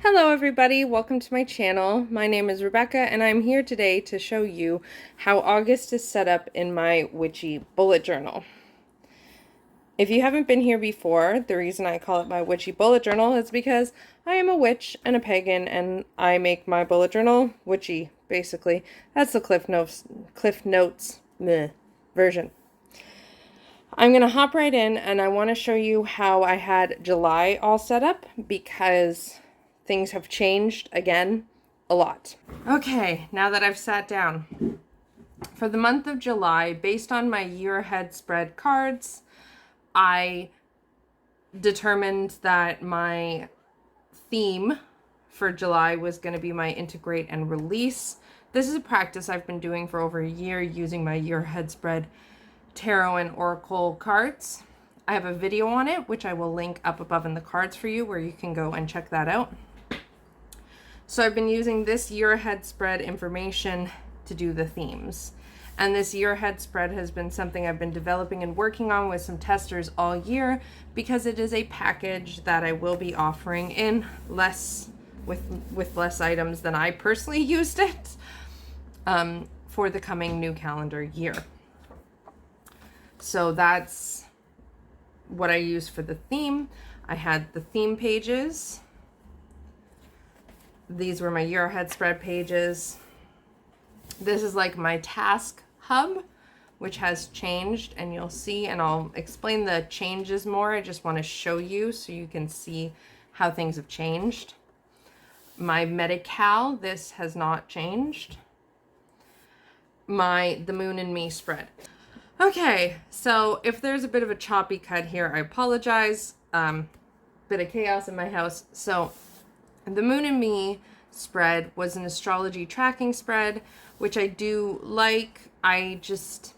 Hello everybody, welcome to my channel. My name is Rebecca and I'm here today to show you how August is set up in my witchy bullet journal. If you haven't been here before, the reason I call it my witchy bullet journal is because I am a witch and a pagan and I make my bullet journal witchy, basically. That's the Cliff Notes version. I'm going to hop right in and I want to show you how I had July all set up because things have changed again a lot. Okay, now that I've sat down, for the month of July, based on my year ahead spread cards, I determined that my theme for July was going to be my integrate and release. This is a practice I've been doing for over a year using my year ahead spread tarot and oracle cards. I have a video on it, which I will link up above in the cards for you, where you can go and check that out. So I've been using this year ahead spread information to do the themes. And this year ahead spread has been something I've been developing and working on with some testers all year because it is a package that I will be offering in with less items than I personally used it for the coming new calendar year. So that's what I used for the theme. I had the theme pages. These were my year ahead spread pages. This is like my task hub, which has changed, and you'll see, and I'll explain the changes more. I just want to show you so you can see how things have changed. My Medi-Cal, this has not changed. The Moon and Me spread. Okay, so if there's a bit of a choppy cut here, I apologize. Bit of chaos in my house. So the Moon and Me spread was an astrology tracking spread, which I do like. I just,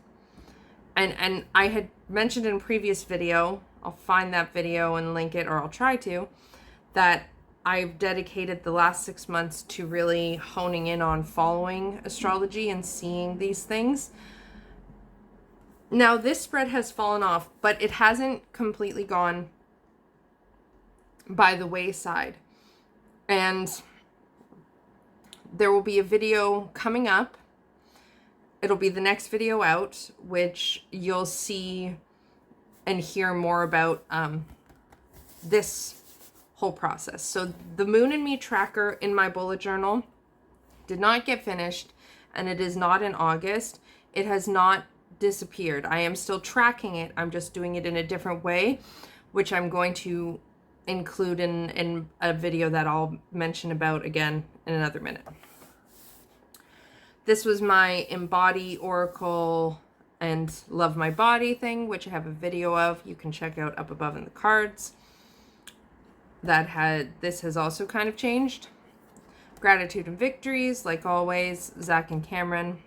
and I had mentioned in a previous video, I'll find that video and link it, or I'll try to, that I've dedicated the last 6 months to really honing in on following astrology and seeing these things. Now this spread has fallen off, but it hasn't completely gone by the wayside. And there will be a video coming up. It'll be the next video out, which you'll see and hear more about this whole process. So the Moon and Me tracker in my bullet journal did not get finished, and it is not in August. It has not disappeared. I am still tracking it. I'm just doing it in a different way, which I'm going to include in a video that I'll mention about again in another minute. This was my Embody Oracle and Love My Body thing, which I have a video of. You can check out up above in the cards. This has also kind of changed. Gratitude and Victories, like always, Zach and Cameron.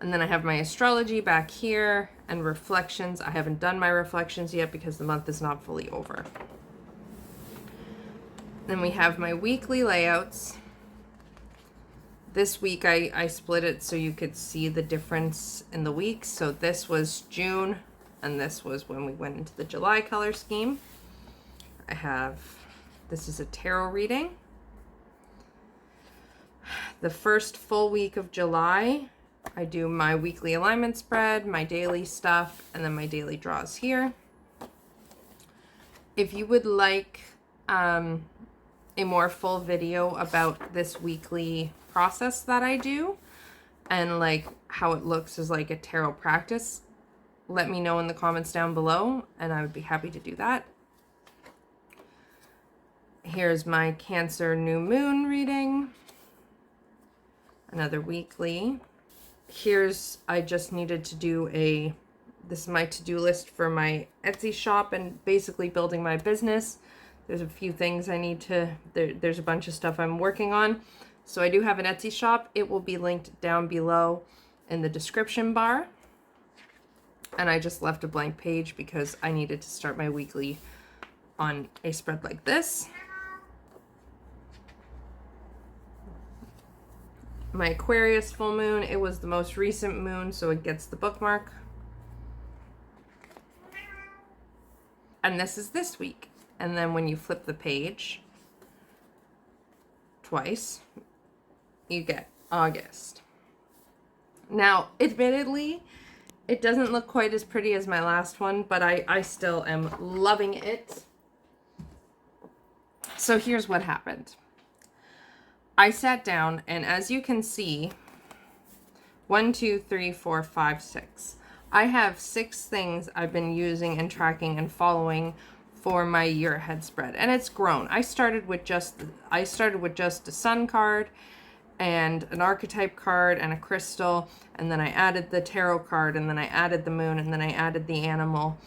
And then I have my astrology back here and reflections. I haven't done my reflections yet because the month is not fully over. Then we have my weekly layouts. This week I split it so you could see the difference in the weeks. So this was June and this was when we went into the July color scheme. This is a tarot reading. The first full week of July, I do my weekly alignment spread, my daily stuff, and then my daily draws here. If you would like a more full video about this weekly process that I do and like how it looks as like a tarot practice, let me know in the comments down below and I would be happy to do that. Here's my Cancer new moon reading. Another weekly. I just needed to do this is my to-do list for my Etsy shop and basically building my business. There's a few things I need to, there's a bunch of stuff I'm working on. So I do have an Etsy shop. It will be linked down below in the description bar. And I just left a blank page because I needed to start my weekly on a spread like this. My Aquarius full moon, it was the most recent moon, so it gets the bookmark. And this is this week. And then when you flip the page, twice, you get August. Now, admittedly, it doesn't look quite as pretty as my last one, but I still am loving it. So here's what happened. I sat down, and as you can see, 1, 2, 3, 4, 5, 6. I have 6 things I've been using and tracking and following for my year ahead spread, and it's grown. I started with just a sun card and an archetype card and a crystal, and then I added the tarot card, and then I added the moon, and then I added the animal.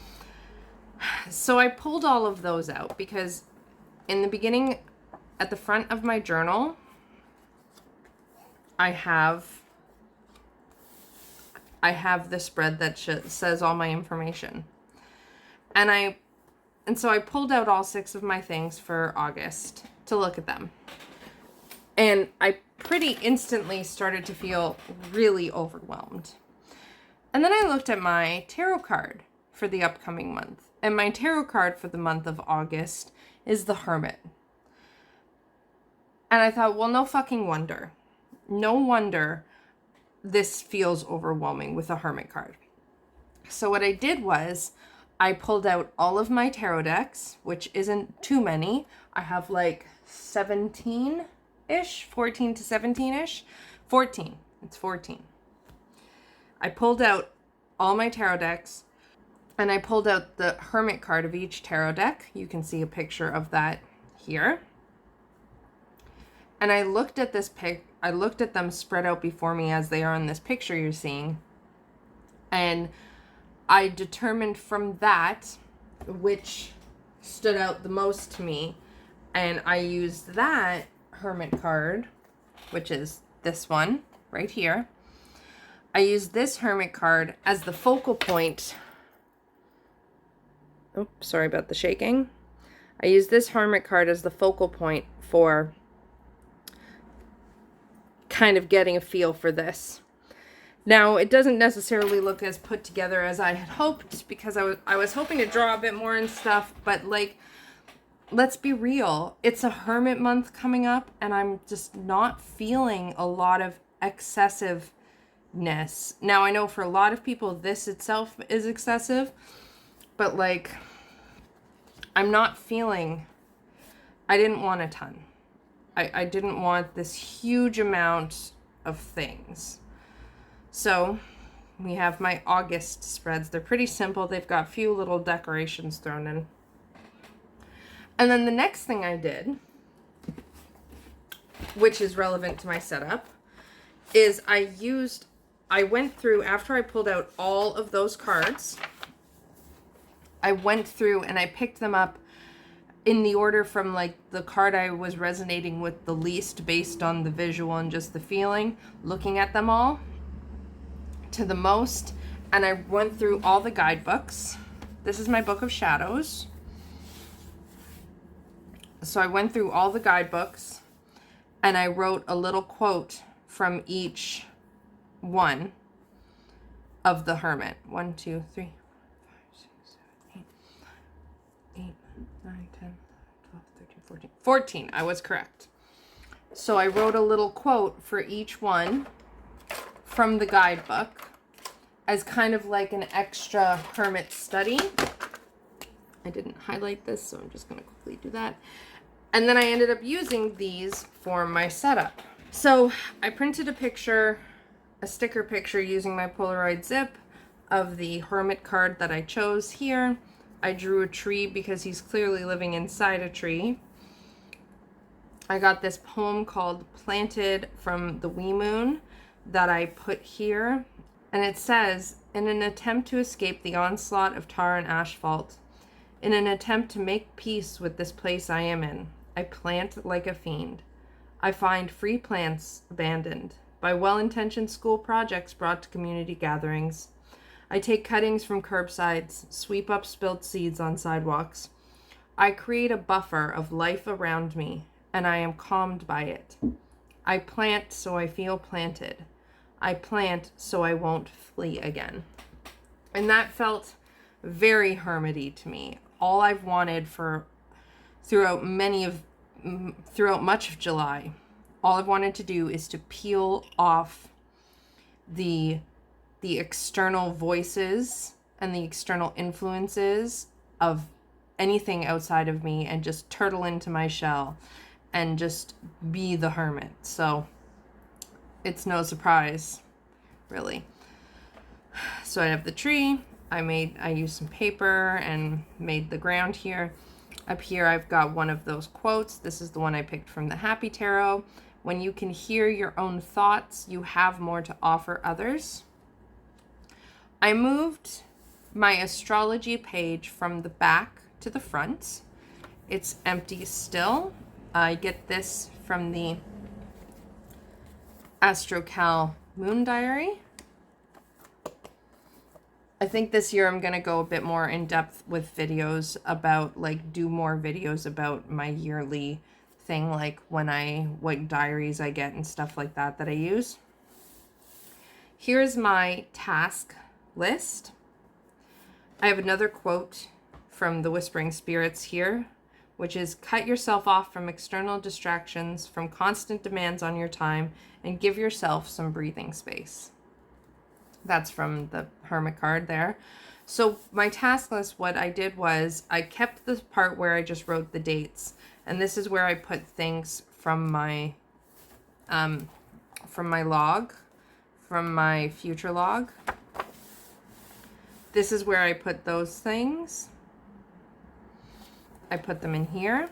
So I pulled all of those out because in the beginning, at the front of my journal, I have the spread that says all my information. And so I pulled out all 6 of my things for August to look at them. And I pretty instantly started to feel really overwhelmed. And then I looked at my tarot card for the upcoming month. And my tarot card for the month of August is the Hermit. And I thought, well, no fucking wonder. No wonder this feels overwhelming with a Hermit card. So what I did was I pulled out all of my tarot decks, which isn't too many. I have like 17-ish, 14 to 17-ish. 14. It's 14. I pulled out all my tarot decks, and I pulled out the Hermit card of each tarot deck. You can see a picture of that here. And I looked at I looked at them spread out before me as they are in this picture you're seeing. And I determined from that which stood out the most to me. And I used that Hermit card, which is this one right here. I used this Hermit card as the focal point. Oh, sorry about the shaking. I used this Hermit card as the focal point for kind of getting a feel for this. Now, it doesn't necessarily look as put together as I had hoped, because I was hoping to draw a bit more and stuff, but like, let's be real. It's a Hermit month coming up, and I'm just not feeling a lot of excessiveness. Now, I know for a lot of people, this itself is excessive, but like, I'm not feeling, I didn't want a ton. I didn't want this huge amount of things. So we have my August spreads. They're pretty simple. They've got a few little decorations thrown in. And then the next thing I did, which is relevant to my setup, is I went through, after I pulled out all of those cards, I went through and I picked them up in the order from like the card I was resonating with the least based on the visual and just the feeling, looking at them all, to the most. And I went through all the guidebooks. This is my Book of Shadows. So I went through all the guidebooks and I wrote a little quote from each one of the Hermit. 1, 2, 3, 4, 5, 6, 7, 8, 9, 10, 12, 13, 14. 14, I was correct. So I wrote a little quote for each one from the guidebook as kind of like an extra Hermit study. I didn't highlight this, so I'm just going to quickly do that. And then I ended up using these for my setup. So I printed a sticker picture using my Polaroid zip of the Hermit card that I chose here. I drew a tree because he's clearly living inside a tree. I got this poem called Planted from the Wee Moon that I put here. And it says, in an attempt to escape the onslaught of tar and asphalt, in an attempt to make peace with this place I am in, I plant like a fiend. I find free plants abandoned by well-intentioned school projects brought to community gatherings. I take cuttings from curbsides, sweep up spilled seeds on sidewalks. I create a buffer of life around me, and I am calmed by it. I plant so I feel planted. I plant so I won't flee again. And that felt very hermity to me. All I've wanted throughout much of July all I've wanted to do is to peel off the external voices and the external influences of anything outside of me and just turtle into my shell and just be the hermit. So it's no surprise, really. So I have the tree. I used some paper and made the ground here. Up here I've got one of those quotes. This is the one I picked from the Happy Tarot. When you can hear your own thoughts, you have more to offer others. I moved my astrology page from the back to the front. It's empty still. I get this from the AstroCal Moon Diary. I think this year I'm going to go a bit more in depth with videos about, like, do more videos about my yearly thing, like what diaries I get and stuff like that I use. Here's my task list. I have another quote from the Whispering Spirits here, which is, cut yourself off from external distractions, from constant demands on your time, and give yourself some breathing space. That's from the Hermit card there. So my task list, what I did was I kept the part where I just wrote the dates, and this is where I put things from my log, from my future log. This is where I put those things. I put them in here.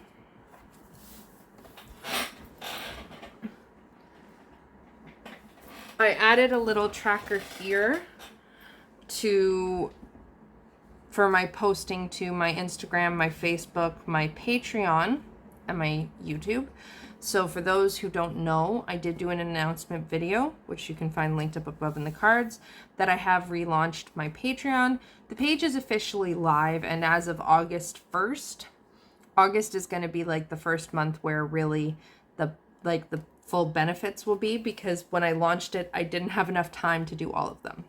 I added a little tracker here for my posting to my Instagram, my Facebook, my Patreon, and my YouTube. So for those who don't know, I did do an announcement video, which you can find linked up above in the cards, that I have relaunched my Patreon. The page is officially live, and as of August 1st, August is going to be like the first month where really the full benefits will be, because when I launched it, I didn't have enough time to do all of them.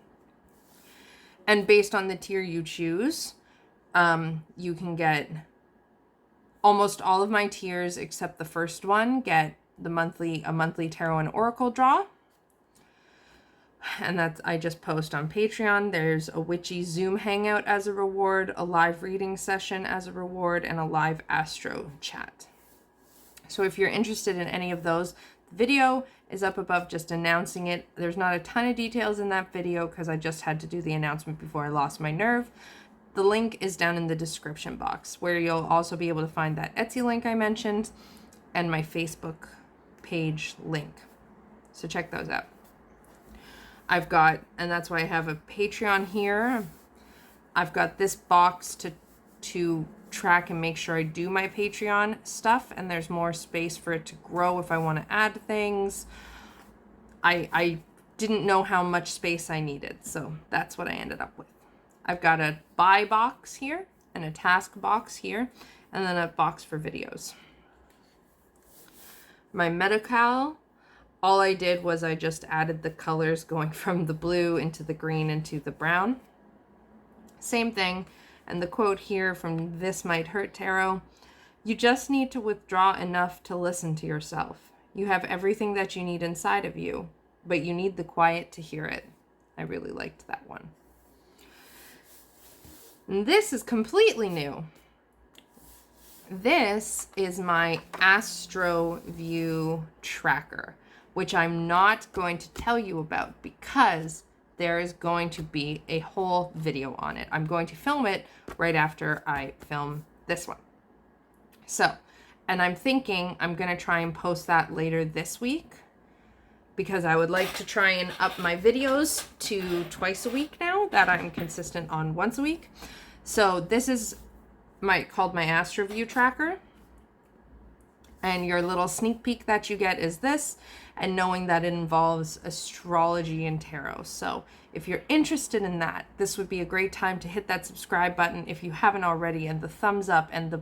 And based on the tier you choose, you can get almost all of my tiers except the first one get a monthly tarot and oracle draw. And that's, I just post on Patreon. There's a witchy Zoom hangout as a reward, a live reading session as a reward, and a live astro chat. So if you're interested in any of those, the video is up above just announcing it. There's not a ton of details in that video because I just had to do the announcement before I lost my nerve. The link is down in the description box, where you'll also be able to find that Etsy link I mentioned and my Facebook page link. So check those out. I've got, and that's why I have a Patreon here. I've got this box to track and make sure I do my Patreon stuff, and there's more space for it to grow if I want to add things. I didn't know how much space I needed, so that's what I ended up with. I've got a buy box here and a task box here, and then a box for videos. My Medi-Cal, all I did was I just added the colors going from the blue into the green into the brown. Same thing. And the quote here from This Might Hurt Tarot, you just need to withdraw enough to listen to yourself. You have everything that you need inside of you, but you need the quiet to hear it. I really liked that one. And this is completely new. This is my Astro View tracker, which I'm not going to tell you about because there is going to be a whole video on it. I'm going to film it right after I film this one. So, and I'm thinking I'm going to try and post that later this week because I would like to try and up my videos to twice a week now that I'm consistent on once a week. So this is called my Astro View tracker. And your little sneak peek that you get is this, and knowing that it involves astrology and tarot. So if you're interested in that, this would be a great time to hit that subscribe button if you haven't already, and the thumbs up and the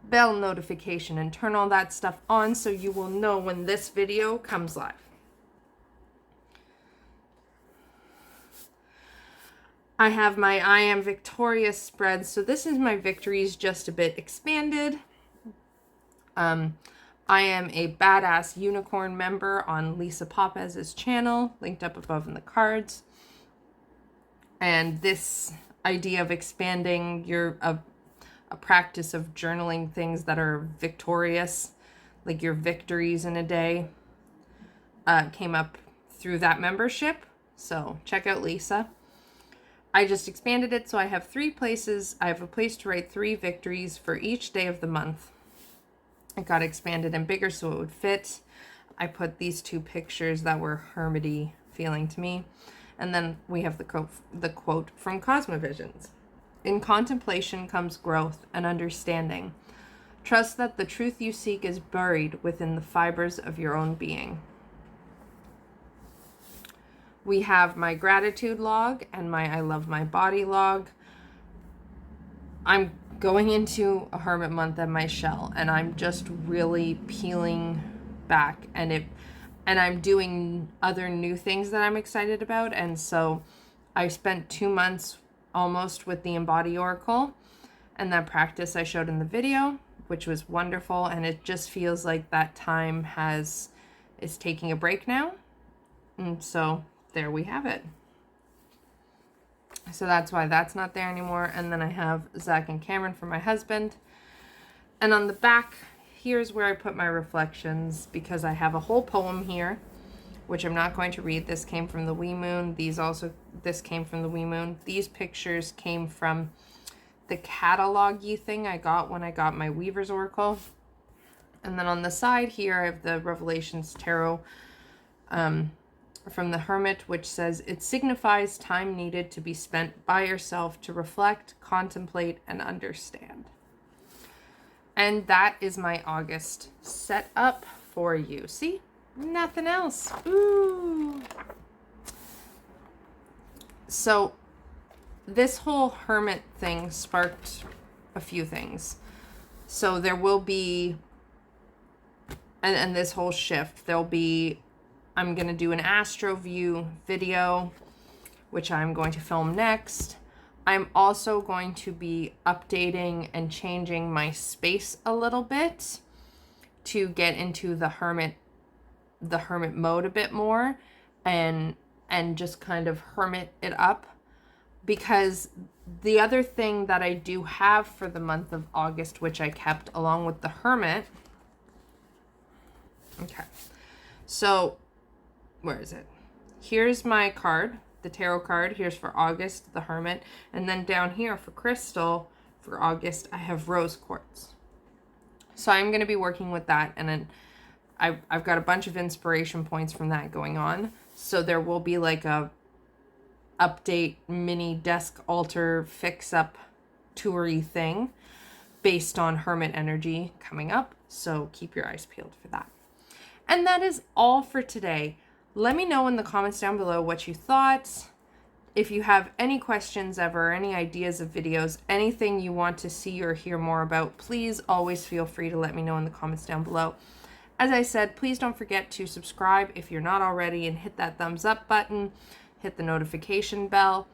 bell notification, and turn all that stuff on so you will know when this video comes live. I have my I Am Victorious spread. So this is my victories just a bit expanded. I am a badass unicorn member on Lisa Papez's channel, linked up above in the cards. And this idea of expanding a practice of journaling things that are victorious, like your victories in a day, came up through that membership. So check out Lisa. I just expanded it, so I have 3 places. I have a place to write 3 victories for each day of the month. It got expanded and bigger so it would fit. I put these 2 pictures that were hermity feeling to me. And then we have the quote from Cosmovisions. In contemplation comes growth and understanding. Trust that the truth you seek is buried within the fibers of your own being. We have my gratitude log and my I love my body log. I'm going into a hermit month at my shell, and I'm just really peeling back, and I'm doing other new things that I'm excited about. And so I spent 2 months almost with the Embody Oracle and that practice I showed in the video, which was wonderful. And it just feels like that time is taking a break now. And so there we have it. So that's why that's not there anymore. And then I have Zach and Cameron for my husband. And on the back, here's where I put my reflections, because I have a whole poem here, which I'm not going to read. This came from the Wee Moon. This came from the Wee Moon. These pictures came from the catalog-y thing I got when I got my Weaver's Oracle. And then on the side here, I have the Revelations Tarot from the Hermit, which says, it signifies time needed to be spent by yourself to reflect, contemplate, and understand. And that is my August set up for you. See? Nothing else. Ooh. So this whole hermit thing sparked a few things. So there will be, and this whole shift, there'll be, I'm going to do an astro view video, which I'm going to film next. I'm also going to be updating and changing my space a little bit to get into the hermit mode a bit more, and just kind of hermit it up. Because the other thing that I do have for the month of August, which I kept along with the hermit. Okay. So where is it? Here's my card, the tarot card. Here's for August, the hermit. And then down here for crystal for August, I have rose quartz. So I'm going to be working with that. And then I've got a bunch of inspiration points from that going on. So there will be like a update mini desk altar fix up toury thing based on hermit energy coming up. So keep your eyes peeled for that. And that is all for today. Let me know in the comments down below what you thought. If you have any questions ever, any ideas of videos, anything you want to see or hear more about, please always feel free to let me know in the comments down below. As I said, please don't forget to subscribe if you're not already, and hit that thumbs up button, hit the notification bell,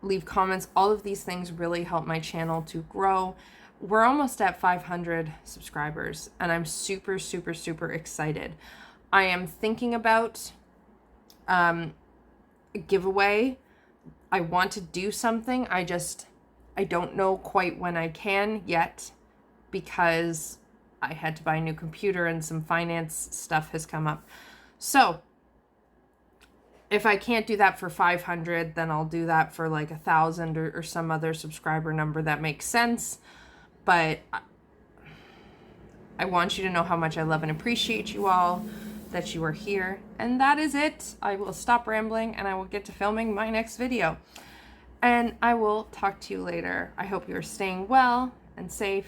leave comments. All of these things really help my channel to grow. We're almost at 500 subscribers, and I'm super, super, super excited. I am thinking about a giveaway. I want to do something. I don't know quite when I can yet, because I had to buy a new computer and some finance stuff has come up. So if I can't do that for 500, then I'll do that for like 1,000 or some other subscriber number that makes sense. But I want you to know how much I love and appreciate you all, that you are here. And that is it. I will stop rambling and I will get to filming my next video. And I will talk to you later. I hope you're staying well and safe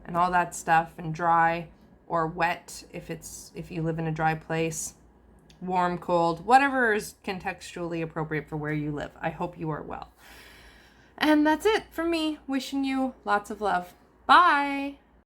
and all that stuff, and dry or wet if you live in a dry place. Warm, cold, whatever is contextually appropriate for where you live. I hope you are well. And that's it from me. Wishing you lots of love. Bye.